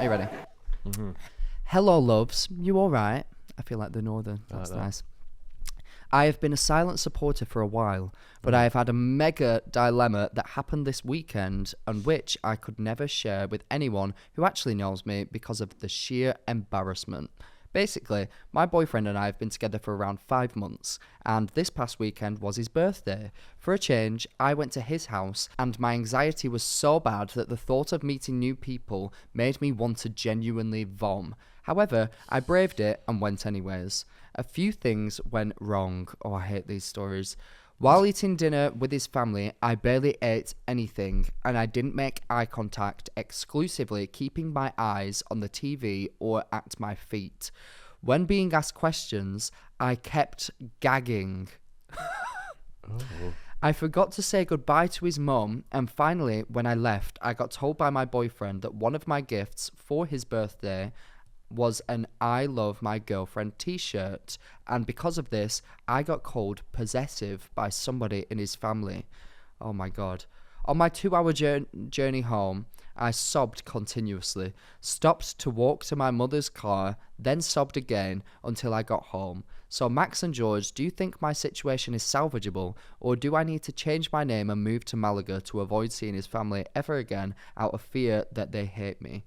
Are you ready? Mm-hmm. Hello, loves. You all right? I feel like the northern. That's nice. I have been a silent supporter for a while, but I have had a mega dilemma that happened this weekend and which I could never share with anyone who actually knows me because of the sheer embarrassment. Basically, my boyfriend and I have been together for around 5 months, and this past weekend was his birthday. For a change, I went to his house, and my anxiety was so bad that the thought of meeting new people made me want to genuinely vom. However, I braved it and went anyways. A few things went wrong. Oh, I hate these stories. While eating dinner with his family, I barely ate anything, and I didn't make eye contact, exclusively keeping my eyes on the TV or at my feet. When being asked questions, I kept gagging. I forgot to say goodbye to his mum, and finally, when I left, I got told by my boyfriend that one of my gifts for his birthday was an I love my girlfriend t-shirt, and because of this I got called possessive by somebody in his family. Oh my god. On my 2-hour journey home, I sobbed continuously, stopped to walk to my mother's car, then sobbed again until I got home. So Max and George, do you think my situation is salvageable, or do I need to change my name and move to Malaga to avoid seeing his family ever again out of fear that they hate me?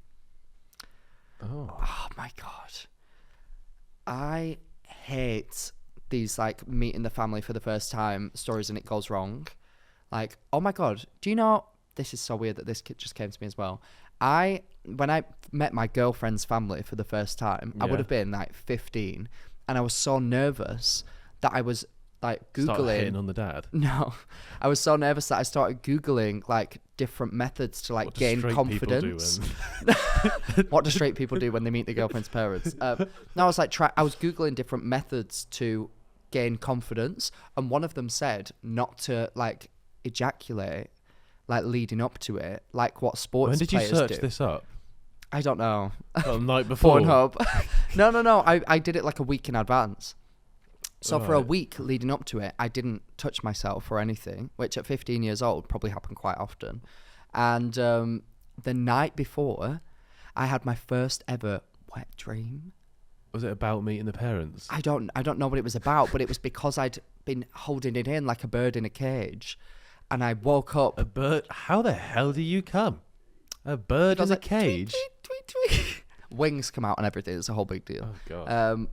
Oh my god. I hate these like meeting the family for the first time stories and it goes wrong. Like, oh my god, do you know, this is so weird that this kid just came to me as well. When I met my girlfriend's family for the first time, I would have been like 15, and I was so nervous that I was like Googling. Start hitting on the dad? No. I was so nervous that I started Googling like different methods to like gain confidence. What do straight people do when they meet their girlfriend's parents? No, I was like, I was Googling different methods to gain confidence, and one of them said not to like ejaculate like leading up to it, like what sports players do. When did you search this up? I don't know. The night before? Pornhub. No. I did it like a week in advance. So for a week leading up to it, I didn't touch myself or anything, which at 15 years old probably happened quite often. And the night before, I had my first ever wet dream. Was it about meeting the parents? I don't know what it was about, but it was because I'd been holding it in like a bird in a cage, and I woke up. A bird? How the hell do you come? A bird in a cage? Tweet, tweet, tweet. Wings come out and everything. It's a whole big deal. Oh god.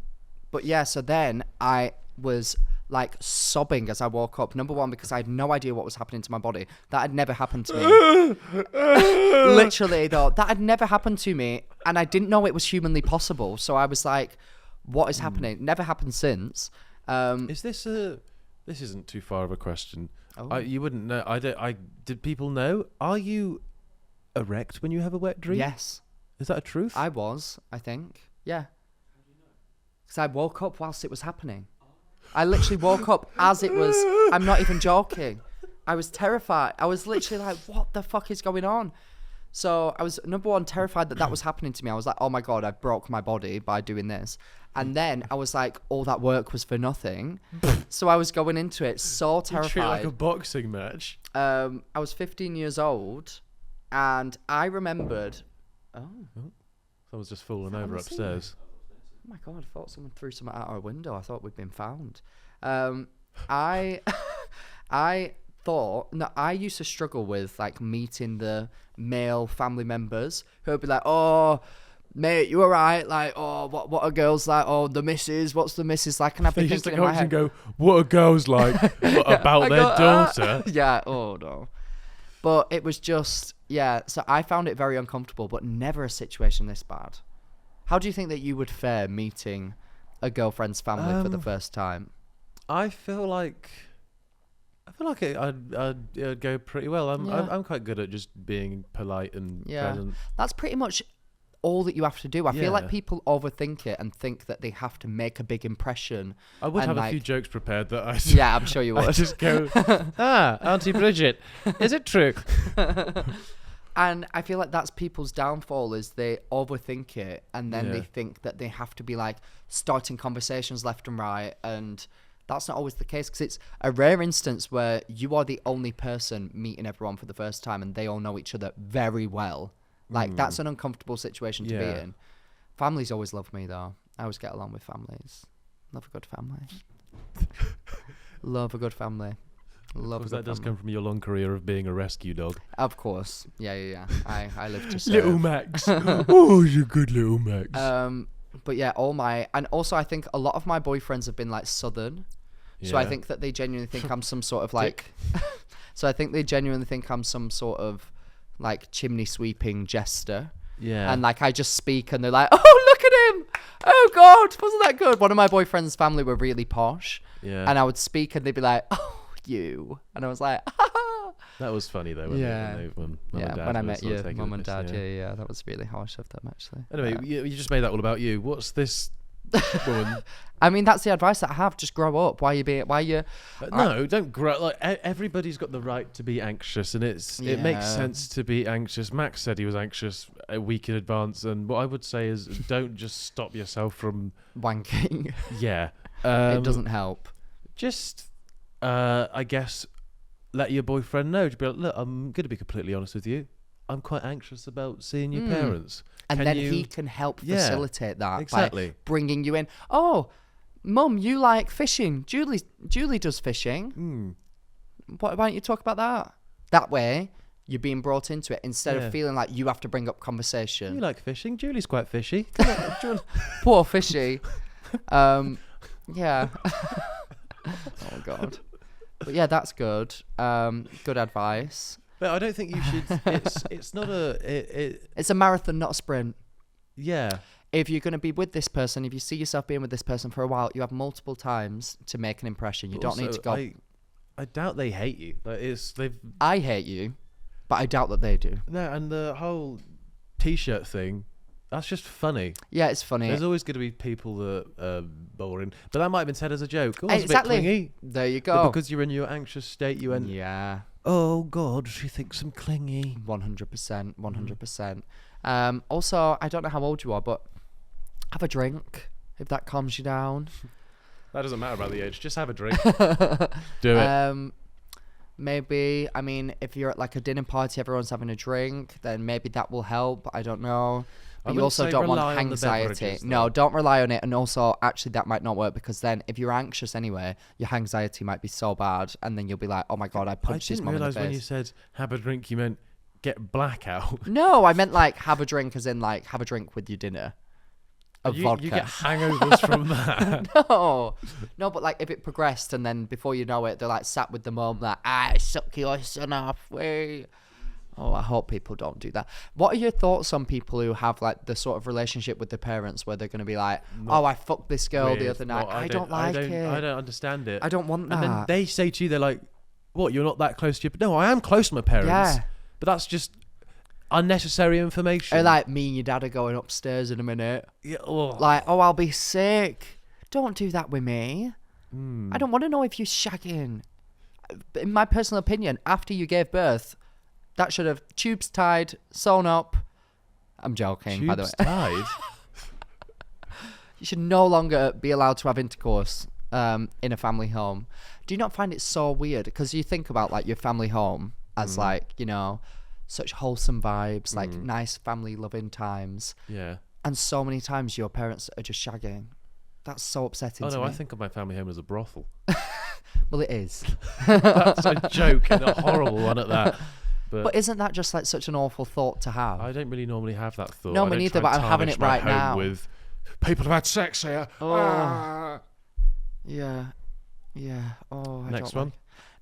But yeah, so then I was like sobbing as I woke up. Number one, because I had no idea what was happening to my body. That had never happened to me. Literally, though, that had never happened to me, and I didn't know it was humanly possible. So I was like, what is happening? Never happened since. Is this this isn't too far of a question. Oh. You wouldn't know. Did people know? Are you erect when you have a wet dream? Yes. Is that a truth? I think. Yeah. Because I woke up whilst it was happening. I literally woke up as it was. I'm not even joking. I was terrified. I was literally like, what the fuck is going on? So I was, number one, terrified that was happening to me. I was like, oh my God, I broke my body by doing this. And then I was like, all that work was for nothing. So I was going into it so terrified. You treat it like a boxing match. I was 15 years old, and I remembered... Someone's just fallen over upstairs. Oh my God, I thought someone threw something out our window. I thought we'd been found. I thought... No, I used to struggle with like meeting the male family members who would be like, oh... Mate, you alright? Like, oh, what are girls like? Oh, the missus, what's the missus like? And I've been thinking in my head, and go, what are girls like? What about their daughter? Yeah, oh no. But it was just, yeah, so I found it very uncomfortable, but never a situation this bad. How do you think that you would fare meeting a girlfriend's family for the first time? I feel like I'd go pretty well. I'm quite good at just being polite and present. That's pretty much all that you have to do. I feel like people overthink it and think that they have to make a big impression. I would have a few jokes prepared that I... Yeah, I'm sure you would. I just go, Auntie Bridget, is it true? And I feel like that's people's downfall, is they overthink it, and then they think that they have to be like starting conversations left and right, and that's not always the case, because it's a rare instance where you are the only person meeting everyone for the first time and they all know each other very well. Like, that's an uncomfortable situation to be Yeah. in. Families always love me, though. I always get along with families. Love a good family. Love a good family. Love a Because good that does family. come from your long career of being a rescue dog. Of course. Yeah. I live to serve. Little Max. Oh, you're good little Max. But yeah, and also I think a lot of my boyfriends have been like Southern. So I think that they genuinely think I'm some sort of like, so I think they genuinely think I'm some sort of like chimney sweeping jester. Yeah. And like I just speak and they're like, oh, look at him. Oh God, wasn't that good? One of my boyfriend's family were really posh. Yeah. And I would speak and they'd be like, oh, you. And I was like, That was funny though. When Mum and Dad when I were met sort of you, taking Mum the and piss, Dad. Yeah. That was really harsh of them, actually. Anyway, you just made that all about you. What's this woman? I mean, that's the advice that I have. Just grow up. No, don't grow. Like everybody's got the right to be anxious, and it makes sense to be anxious. Max said he was anxious a week in advance, and what I would say is don't just stop yourself from wanking. Yeah, it doesn't help. Just, I guess, let your boyfriend know. To be like, look, I'm going to be completely honest with you. I'm quite anxious about seeing your parents. And then he can help facilitate that exactly. by bringing you in. Oh, Mum, you like fishing. Julie does fishing. Why don't you talk about that? That way, you're being brought into it instead of feeling like you have to bring up conversation. You like fishing? Julie's quite fishy. Poor fishy. Yeah. Oh, God. But yeah, that's good. Good advice. But I don't think you should. It's not It's a marathon, not a sprint. Yeah. If you're going to be with this person, if you see yourself being with this person for a while, you have multiple times to make an impression. You don't need to go. I doubt they hate you. Like I hate you, but I doubt that they do. No, and the whole T-shirt thing, that's just funny. Yeah, it's funny. There's always going to be people that are boring, but that might have been said as a joke. Oh, exactly. It's a bit clingy. There you go. But because you're in your anxious state, you went. Yeah. Oh God, she thinks I'm clingy. 100%. 100%. Also, I don't know how old you are, but have a drink if that calms you down. That doesn't matter about the age. Just have a drink. Do it. Maybe, I mean, if you're at like a dinner party, everyone's having a drink, then maybe that will help. I don't know. But you also don't want anxiety. No, don't rely on it. And also, actually, that might not work because then if you're anxious anyway, your anxiety might be so bad. And then you'll be like, oh my God, I punched his mum in the face. I didn't realise when you said have a drink, you meant get blackout. No, I meant like have a drink as in like have a drink with your dinner. Vodka. You get hangovers from that. No, but like if it progressed and then before you know it, they're like sat with the mum like, I suck your son off. Oh, I hope people don't do that. What are your thoughts on people who have like the sort of relationship with their parents where they're going to be like, I fucked this girl the other night. I don't like it. I don't understand it. I don't want that. And then they say to you, they're like, what, you're not that close to your... No, I am close to my parents. Yeah. But that's just unnecessary information. Or like me and your dad are going upstairs in a minute. Yeah, like, I'll be sick. Don't do that with me. I don't want to know if you're shagging. In my personal opinion, after you gave birth, that should have tubes tied, sewn up. I'm joking, by the way. Tubes tied? You should no longer be allowed to have intercourse in a family home. Do you not find it so weird? Because you think about like your family home as like, you know, such wholesome vibes, like nice family loving times. Yeah. And so many times your parents are just shagging. That's so upsetting to me. I think of my family home as a brothel. Well, it is. That's a joke and a horrible one at that. But isn't that just like such an awful thought to have? I don't really normally have that thought. No, me neither, but I'm having it right now. With people have had sex here. Oh. Yeah. Oh, Next one.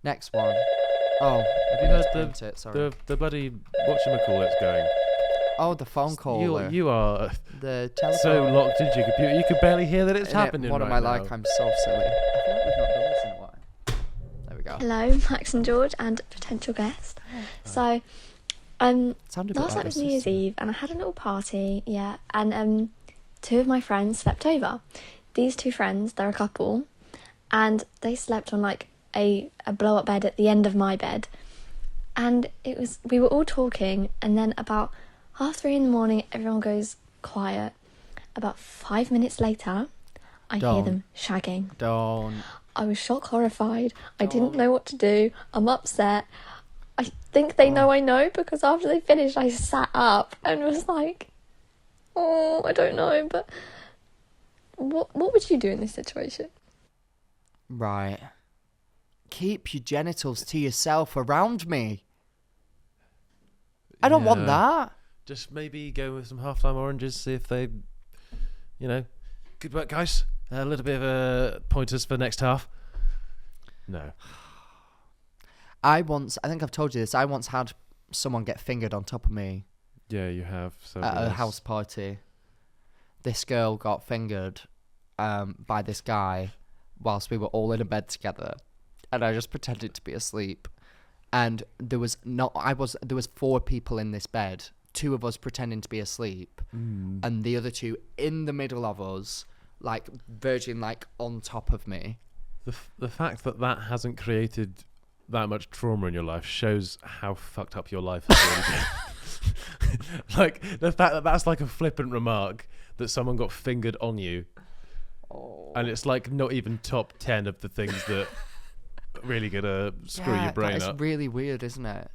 Next one. Oh, have you heard the bloody whatchamacallit's going? Oh, the phone caller. You are the telephone. So locked into your computer, you could barely hear that it's happening. What am I like? I'm so silly. I feel like we've not done this in a while. There we go. Hello, Max and George, and potential guest. So, last night was New Year's Eve, and I had a little party. Yeah, and two of my friends slept over. These two friends, they're a couple, and they slept on like a blow-up bed at the end of my bed. And we were all talking, and then about 3:30 in the morning, everyone goes quiet. About 5 minutes later, I hear them shagging. Don't. I was horrified. I didn't know what to do. I'm upset. I think they know I know, because after they finished, I sat up and was like, oh, I don't know, but what would you do in this situation? Right. Keep your genitals to yourself around me. I don't want that. Just maybe go with some half-time oranges, see if they, good work, guys. A little bit of pointers for next half. No. I think I've told you this, I once had someone get fingered on top of me. Yeah, you have. So at a house party. This girl got fingered by this guy whilst we were all in a bed together, and I just pretended to be asleep. And there was 4 people in this bed, 2 of us pretending to be asleep, and the other 2 in the middle of us, like verging like on top of me. The fact that hasn't created that much trauma in your life shows how fucked up your life has really been. Like the fact that that's like a flippant remark that someone got fingered on you, and it's like not even top 10 of the things that really gonna screw your brain up. It's really weird, isn't it?